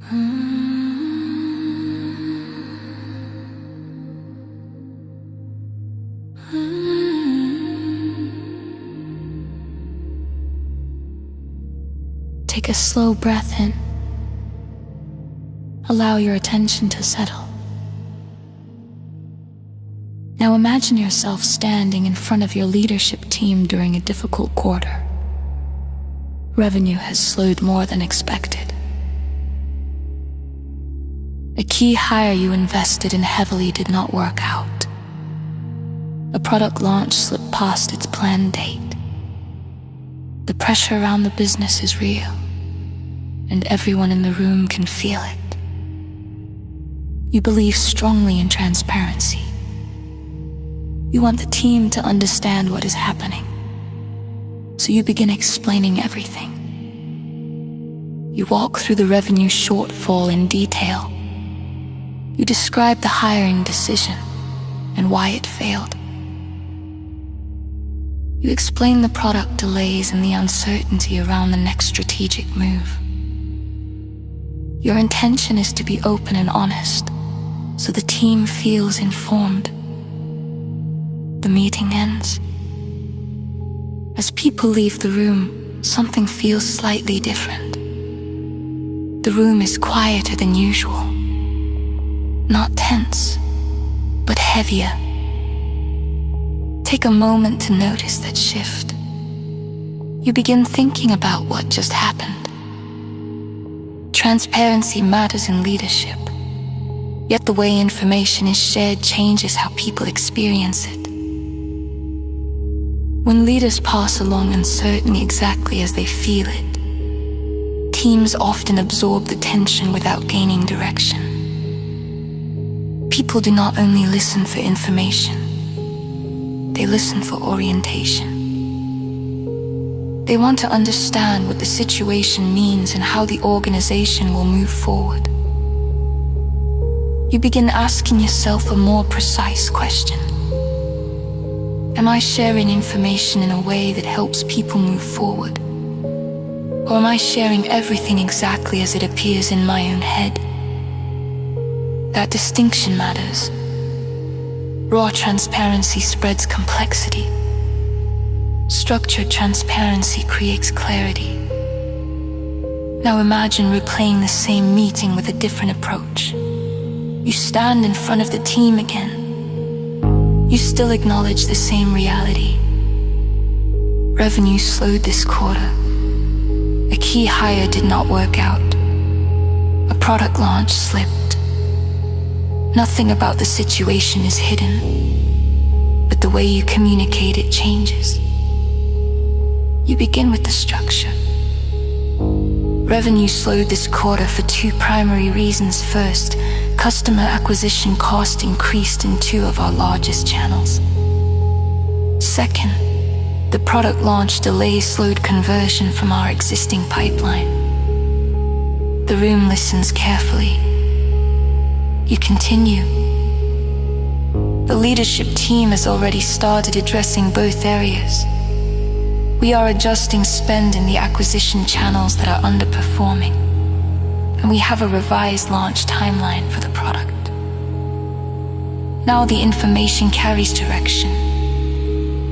Take a slow breath in. Allow your attention to settle. Now imagine yourself standing in front of your leadership team during a difficult quarter. Revenue has slowed more than expected. A key hire you invested in heavily did not work out. A product launch slipped past its planned date. The pressure around the business is real, and everyone in the room can feel it. You believe strongly in transparency. You want the team to understand what is happening, so you begin explaining everything. You walk through the revenue shortfall in detail. You describe the hiring decision and why it failed. You explain the product delays and the uncertainty around the next strategic move. Your intention is to be open and honest, so the team feels informed. The meeting ends. As people leave the room, something feels slightly different. The room is quieter than usual. Not tense, but heavier. Take a moment to notice that shift. You begin thinking about what just happened. Transparency matters in leadership, yet the way information is shared changes how people experience it. When leaders pass along uncertainty exactly as they feel it, teams often absorb the tension without gaining direction. People do not only listen for information, they listen for orientation. They want to understand what the situation means and how the organization will move forward. You begin asking yourself a more precise question. Am I sharing information in a way that helps people move forward? Or am I sharing everything exactly as it appears in my own head? That distinction matters. Raw transparency spreads complexity. Structured transparency creates clarity. Now imagine replaying the same meeting with a different approach. You stand in front of the team again. You still acknowledge the same reality. Revenue slowed this quarter. A key hire did not work out. A product launch slipped. Nothing about the situation is hidden, but the way you communicate it changes. You begin with the structure. Revenue slowed this quarter for two primary reasons. First, customer acquisition cost increased in two of our largest channels. Second, the product launch delay slowed conversion from our existing pipeline. The room listens carefully. You continue. The leadership team has already started addressing both areas. We are adjusting spend in the acquisition channels that are underperforming, and we have a revised launch timeline for the product. Now the information carries direction.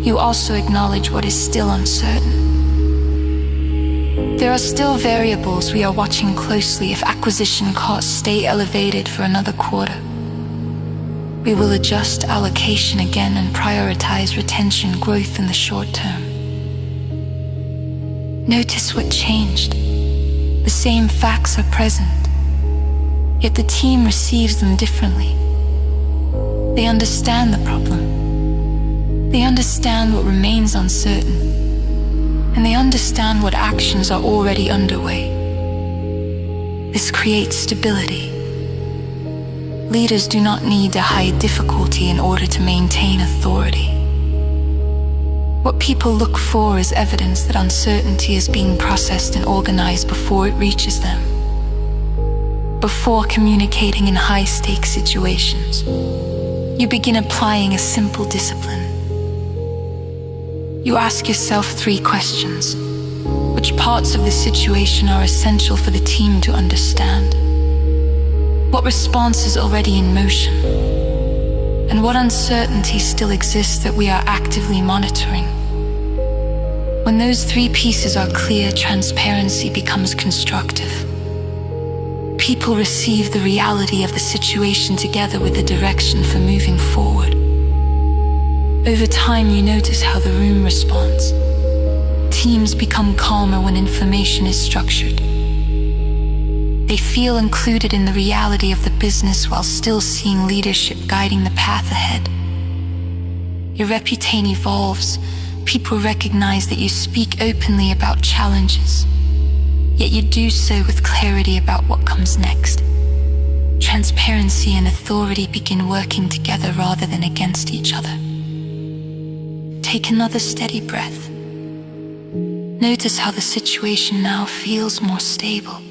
You also acknowledge what is still uncertain. There are still variables we are watching closely. If acquisition costs stay elevated for another quarter, we will adjust allocation again and prioritize retention growth in the short term. Notice what changed. The same facts are present, yet the team receives them differently. They understand the problem. They understand what remains uncertain. And they understand what actions are already underway. This creates stability. Leaders do not need to hide difficulty in order to maintain authority. What people look for is evidence that uncertainty is being processed and organized before it reaches them. Before communicating in high-stakes situations, you begin applying a simple discipline. You ask yourself 3 questions. Which parts of the situation are essential for the team to understand? What response is already in motion? And what uncertainty still exists that we are actively monitoring? When those three pieces are clear, transparency becomes constructive. People receive the reality of the situation together with the direction for moving forward. Over time, you notice how the room responds. Teams become calmer when information is structured. They feel included in the reality of the business while still seeing leadership guiding the path ahead. Your reputation evolves. People recognize that you speak openly about challenges, yet you do so with clarity about what comes next. Transparency and authority begin working together rather than against each other. Take another steady breath. Notice how the situation now feels more stable.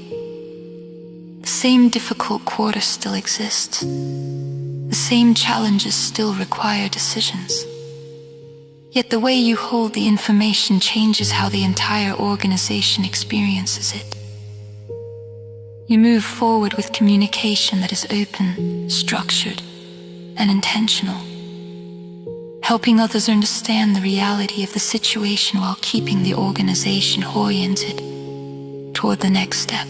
The same difficult quarter still exists. The same challenges still require decisions. Yet the way you hold the information changes how the entire organization experiences it. You move forward with communication that is open, structured, and intentional, helping others understand the reality of the situation while keeping the organization oriented toward the next step.